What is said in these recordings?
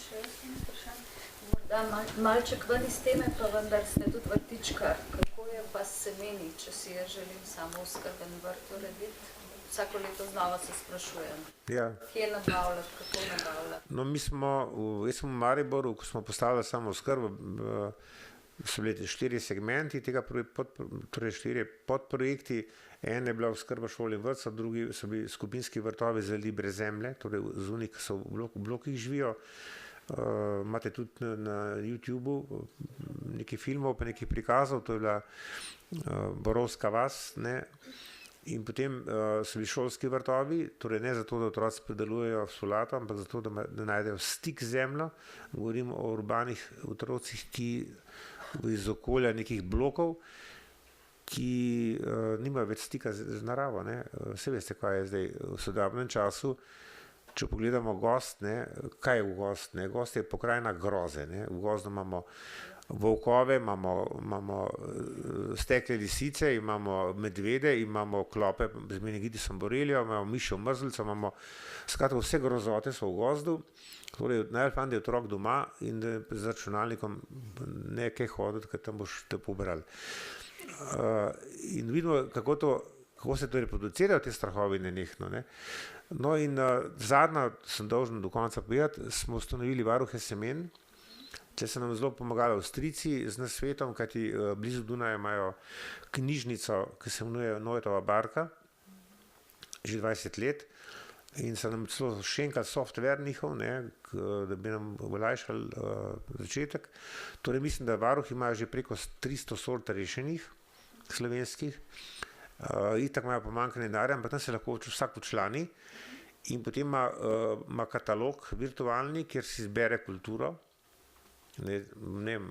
Še jaz sem vprašan. Morda malček ven iz teme, pa vendar ste tudi vrtičkar. Kako je pa s semeni, če si jaz želim samo oskrben vrt urediti? Vsako leto znova se sprašujem. Ja. Kje nabavljati, kako nabavljati? No, jaz sem v Mariboru, ko smo postavili samo oskrbo, so bili 4 segmenti tega, torej 4 podprojekti. En je bila oskrba šol in vrtcev, drugi so bili skupinski vrtovi zeli brez zemlje, torej zunaj, ki so v blokih živijo. Imate tudi na YouTubeu nekaj filmov, pa nekaj prikazov, to je bila Borovska vas, ne. In potem so bili šolski vrtovi, torej ne zato, da otroci pridelujejo solato, ampak zato, da najdejo stik z zemljo. Govorim o urbanih otrocih, ki iz okolja nekih blokov, ki nimajo več stika z naravo, ne. Saj veste, kaj je zdaj v sodobnem času. Če pogledamo gozd, ne, kaj je v gozd, ne? Gozd je pokrajina groze, ne. V gozdu imamo volkove, imamo stekle lisice, imamo medvede, imamo klope z meningidisom borelija, imamo mišjo mrzlico, imamo skratka vse grozote so v gozdu. Torej najbolj je otrok doma in da z računalnikom ne kaj hoditi, ker tam boš te pobral. In vidimo, kako se to reproducirajo, te strahovi nenehno, ne. No in zadnja, sem dolžen do konca povedati, smo ustanovili varuhe semen. Če so nam zelo pomagali Avstrijci z nasvetom, kajti blizu Dunaja imajo knjižnico, ki se imenuje Noetova barka, že 20 let, in so nam celo šenkali software njihov, ne, da bi nam olajšali začetek. Torej mislim, da varuhi imajo že preko 300 sort rešenih, slovenskih. Itak imajo pomanjkanje denarja, ampak tam se lahko vsak včlani in potem ima katalog virtualni, kjer si izbere kulturo. Ne vem,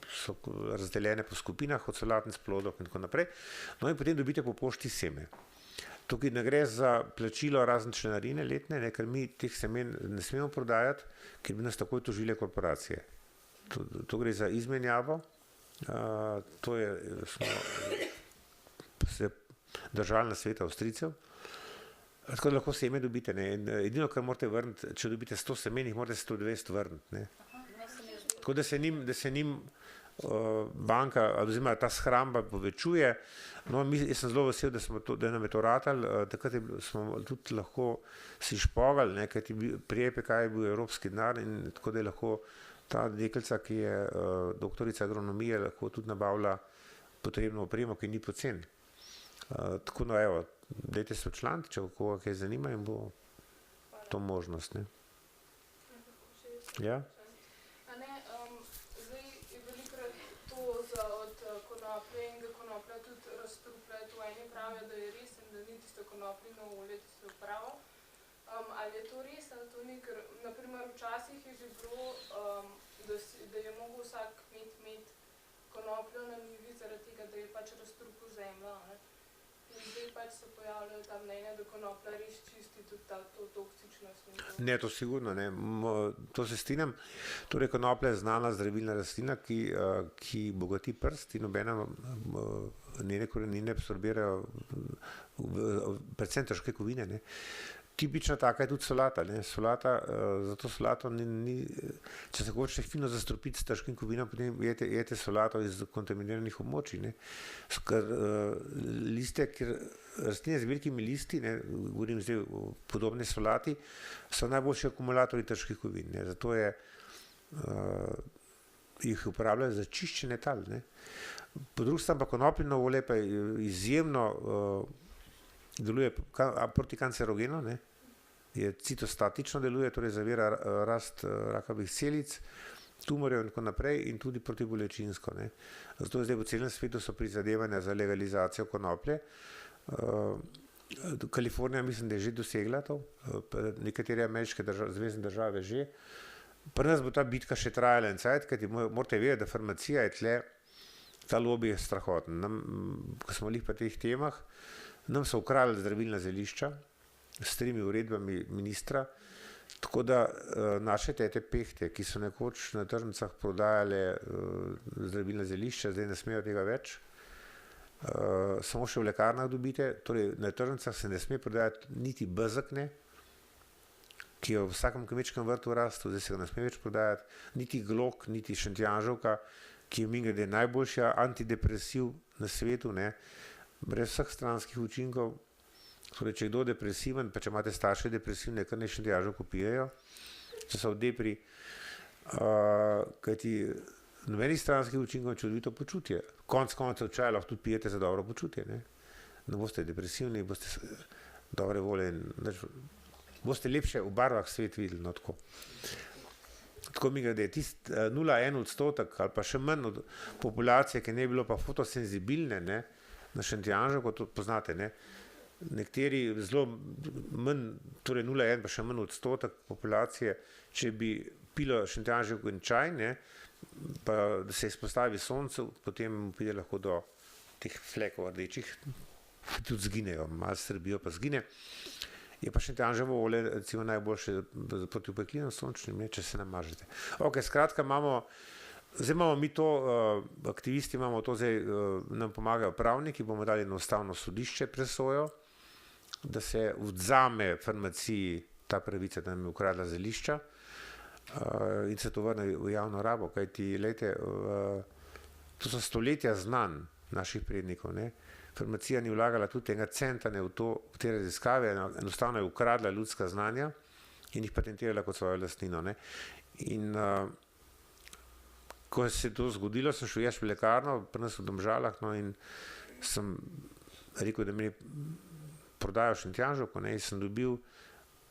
so razdeljene po skupinah, od solatnic, plodov in tako naprej. No in potem dobite po pošti seme. Tukaj ne gre za plačilo razen članarine letne, ne, ker mi teh semen ne smemo prodajati, ker bi nas takoj tožile korporacije. To gre za izmenjavo, to je, smo se držali na sveta Avstrijcev. Tako da lahko seme dobite, ne. Edino, kar morate vrniti, če dobite 100 semen, jih morate 120 vrniti, ne. Tako da se njim banka, oziroma ta shramba povečuje. No, jaz sem zelo vesel, da nam je to ratalo, takrat smo tudi lahko si špogali, ne, kajti pri EPK je bil evropski denar in tako da je lahko ta deklica, ki je doktorica agronomije, lahko tudi nabavlja potrebno opremo, ki ni poceni. Tako no, evo, dajte se včlaniti, če koga kaj zanima in bo to možnost, ne. Ja? Ali je to res, ali to ni, ker naprimer včasih je že bilo, da je mogel vsak kmet imeti konopljo na njivi zaradi tega, da je pač raztrupil zemljo, ne. In zdaj pač se pojavljajo ta mnenja, da konoplja res čisti tudi to toksičnost. Ne, to sigurno ne, to se strinjam. Torej konoplja je znana zdravilna rastlina, ki bogati prst in nobena njene korenine absorbirajo predvsem težke kovine, ne. Tipična taka je tudi solata, ne. Zato solato ni, če se hočete fino zastrupiti s težkim kovinam, potem jete solato iz kontaminiranih območij, ne. Ker liste, ker rastline z velikimi listi, ne, govorim zdaj o podobni solati, so najboljši akumulatorji težkih kovin, ne. Zato jih uporabljajo za čiščenje tal, ne. Po drugi strani pa konopljino olje pa izjemno deluje protikancerogeno, ne, je citostatično deluje, torej zavira rast rakavih celic, tumorjev in tako naprej in tudi protibolečinsko, ne. Zato zdaj po celem svetu so prizadevanja za legalizacijo konoplje. Kalifornija mislim, da je že dosegla to, nekatere ameriške zvezne države že. Pri nas bo ta bitka še trajala en cajt, kajti morate vedeti, da farmacija je tle, ta lobby je strahoten. Ko smo lih pa teh temah, nam so ukradli zdravilna zelišča s 3 uredbami ministra, tako da naše tete pehte, ki so nekoč na tržnicah prodajale zdravilna zelišča, zdaj ne smejo tega več. Samo še v lekarnah dobite, torej na tržnicah se ne sme prodajati niti bezeg, ne, ki je v vsakem kmečkem vrtu rastel, zdaj se ga ne sme več prodajati, niti glok, niti šentjanževka, ki je mimogrede najboljši antidepresiv na svetu, ne, brez vseh stranskih učinkov. Torej, če je kdo depresiven, pa če imate starše depresivne, kar ne šentjanževko pijejo, če so v depri, kajti nobenih stranskih učinkov, čudovito počutje. Konec koncev čaj lahko tudi pijete za dobro počutje, ne boste depresivni, boste dobre volje in boste lepše v barvah svet videli, no tako. Tako mi gre, da je tist 0,1% ali pa še manj od populacije, ki ne bi bilo pa fotosenzibilne, ne, na šentjanževko, to poznate, ne, nekateri zelo manj, torej 0,1 pa še manj odstotek populacije, če bi pilo šentjanževko in čaj, ne, pa da se izpostavi soncu, potem pride lahko do teh flekov rdečih, ki tudi zginejo, malo srbijo pa zgine. Je pa šentjanževo olje recimo najboljše proti opeklinom sončnim, ne, če se namažete. Ok, skratka zdaj imamo mi to, aktivisti imamo to, zdaj nam pomagajo pravniki, bomo dali na ustavno sodišče presojo, da se vzame farmaciji ta pravica, da nam je ukradla zelišča in se to vrne v javno rabo, kajti, lejte, to so stoletja znanj naših prednikov, ne. Farmacija ni vlagala tudi enega centa ne v te raziskave, enostavno je ukradla ljudska znanja in jih patentirala kot svojo lastnino, ne. In ko se je to zgodilo, sem šel jaz v lekarno, pri nas v Domžalah, no, in sem rekel, da mi prodajo šentjanževko, ne, in sem dobil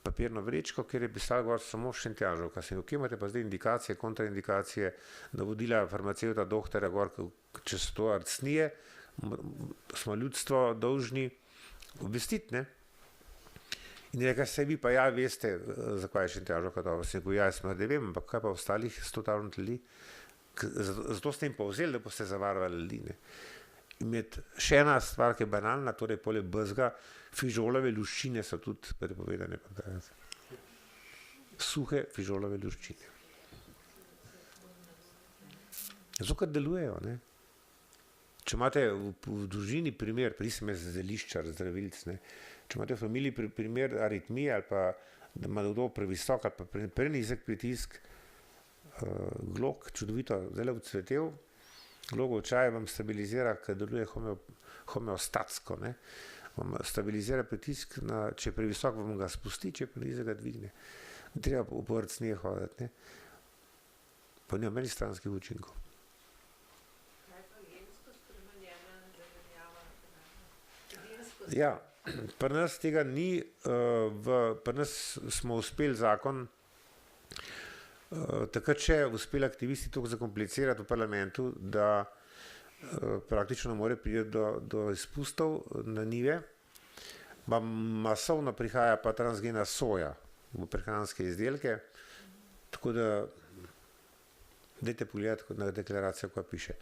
papirno vrečko, kjer je pisalo gor samo šentjanževka. Sem rekel, kje imate pa zdaj indikacije, kontraindikacije, navodila farmacevta, doktorja gor, če so to arcnije, smo ljudstvo dolžni obvestiti, ne. In rekel, saj vi pa ja veste, zakaj je šentjanževka dobro. Sem rekel, ja, jaz ne vem, ampak kaj pa ostalih 100.000 ljudi? Zato ste jim pa vzeli, da boste zavarovali ljudi, ne. Imeti še ena stvar, ki je banalna, torej poleg bezga, fižolove luščine so tudi prepovedane. Suhe fižolove luščine. Zato, ker delujejo, ne. Če imate v družini primer, prisem jaz zeliščar, zdravilc, ne, če imate v familiji primer aritmije ali pa da ima kdo previsok ali pa prenizek pritisk, glog, čudovito, zdaj vcvetel, glogov čaj vam stabilizira, ker deluje homeostatsko, ne, vam stabilizira pritisk, če je previsok, vam ga spusti, če je prenizek, ga dvigne. Ne treba po arcnije hoditi, ne. Pa nima meni stranskih učinkov. Ja, pri nas tega ni, pri nas smo uspeli zakon, takrat še uspeli aktivisti toliko zakomplicirati v parlamentu, da praktično ne more priti do izpustov na njive, masovno prihaja pa transgena soja v prehranske izdelke, tako da dajte pogledati na deklaracijo, kaj piše.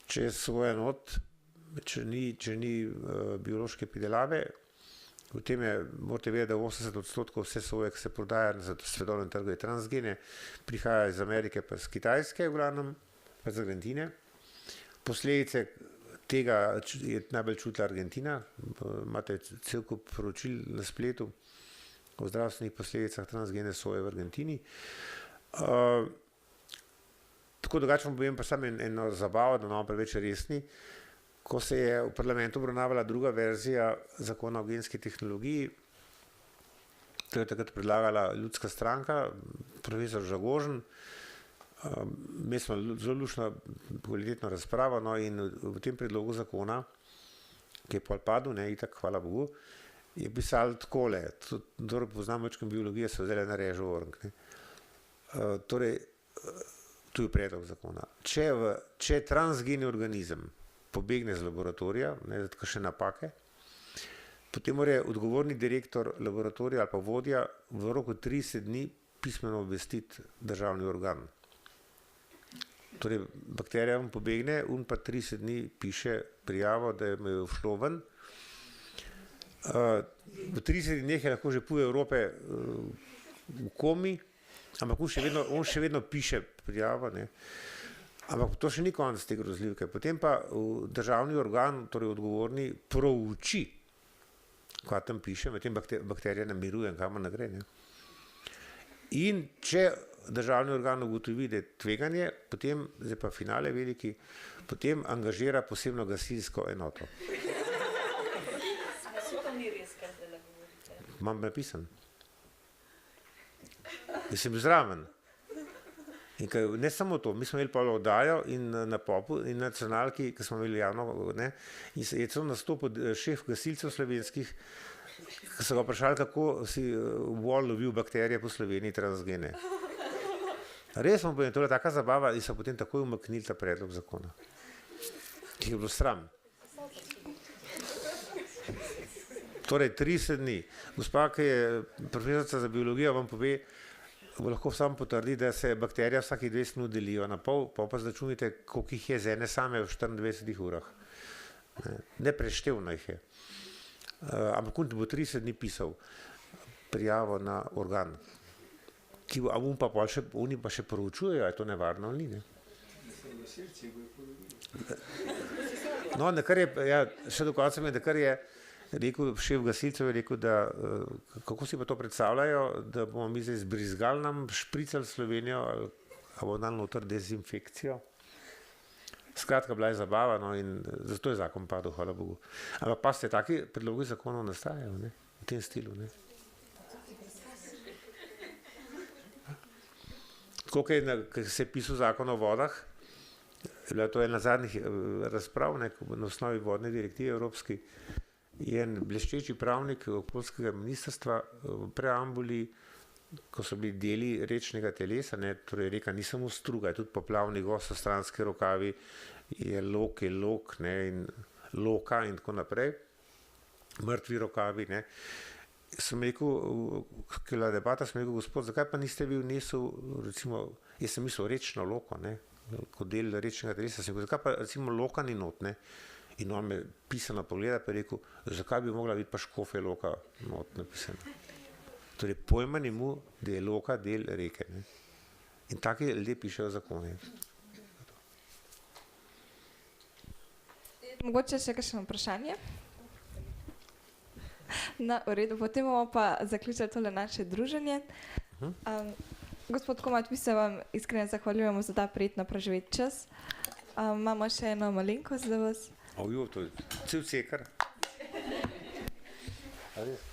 Če je soja not, če ni biološke pridelave, potem morate vedeti, da 80% vse soje, ki se prodaja na svetovnem trgu, je transgene, prihaja iz Amerike pa iz Kitajske, v glavnem, pa iz Argentine. Posledice tega je najbolj čutila Argentina, imate cel kup poročil na spletu o zdravstvenih posledicah transgene soje v Argentini. Tako drugače vam povem pa samo eno zabavo, da ne bomo preveč resni. Ko se je v parlamentu obravnavala druga verzija zakona o genski tehnologiji, to je takrat predlagala ljudska stranka, profesor Žagožen, imeli smo zelo luštno kvalitetno razpravo, no, in v tem predlogu zakona, ki je pol padel, ne, itak, hvala Bogu, je pisalo takole, kdor poznam večkrat biologije, so vzeli na režo org, ne. Torej, tu je predlog zakona. Če transgeni organizem pobegne z laboratorija, ne, zato še napake, potem mora odgovorni direktor laboratorija ali pa vodja v roku 30 dni pismeno obvestiti državni organ. Torej, bakterija vam pobegne, pa 30 dni piše prijavo, da je šlo ven. V 30 dneh je lahko že pol Evrope v komi, ampak on še vedno piše prijavo, ne. Ampak to še ni konec te grozljivke. Potem pa državni organ, torej odgovorni, prouči, kaj tam piše, medtem bakterija namiruje in kamor ne gre, ne. In če državni organ ugotovi, da je tveganje, potem, zdaj pa finale veliki, potem angažira posebno gasilsko enoto. To ni res, kar zdaj govorite. Imam napisan. In sem bil zraven. In ne samo to, mi smo imeli pa oddajo in na Popu in nacionalki, ki smo imeli javno, ne, in je celo nastopil šef gasilcev slovenskih, ki so ga vprašali, kako si vol lovil bakterije po Sloveniji transgene. Res smo povedali, to je taka zabava in so potem takoj umaknili ta predlog zakona. Ki je bilo sram. Torej 30 dni. Gospa, ki je profesorica za biologijo, vam pove, lahko samo potrdi, da se bakterije vsakih 20 minut delijo na pol, pa zračunajte, koliko jih je z ene same v 24 urah. Nepreštevno jih je. Ampak on bo 30 dni pisal prijavo na organ, ki bo, oni pa še proučujejo, je to nevarno ali ni, ne? No, nekar je, ja, še do konca mi, nekar je rekel, šef gasilcev je rekel, da kako si pa to predstavljajo, da bomo mi zdaj zbrizgali nam, špricali Slovenijo, ali bomo dali noter dezinfekcijo. Skratka, bila je zabava, no, in zato je zakon padel, hvala Bogu. Ampak pa ste taki predlogi zakonov nastajajo, ne, v tem stilu, ne. Tako, ko se je pisal zakon o vodah, je bila to ena zadnjih razprav, ne, na osnovi vodne direktive evropski, je en bleščeči pravnik okoljskega ministrstva v preambuli, ko so bili deli rečnega telesa, ne, torej reka ni samo struga, je tudi poplavni gos, so stranski rokavi, je lok, ne, in loka in tako naprej, mrtvi rokavi, ne. Sem rekel, ko je bila debata, sem rekel, gospod, zakaj pa niste vi vnesel, recimo, jaz sem mislil rečno loko, ne, kot del rečnega telesa, sem rekel, zakaj pa recimo loka ni not, ne. In on me pisano pogleda, pa je rekel, zakaj bi mogla biti pa Škofja Loka not napisana. Torej, pojma ni mu, da je Loka del reke. Ne? In taki ljudje pišejo zakone. Mogoče še kakšno vprašanje? No, v redu, potem bomo pa zaključili tole naše druženje. Gospod Komat, mi se vam iskreno zahvaljujemo za ta prijetno preživet čas. Imamo še eno malenkost za vas. To je cel cekar. A res?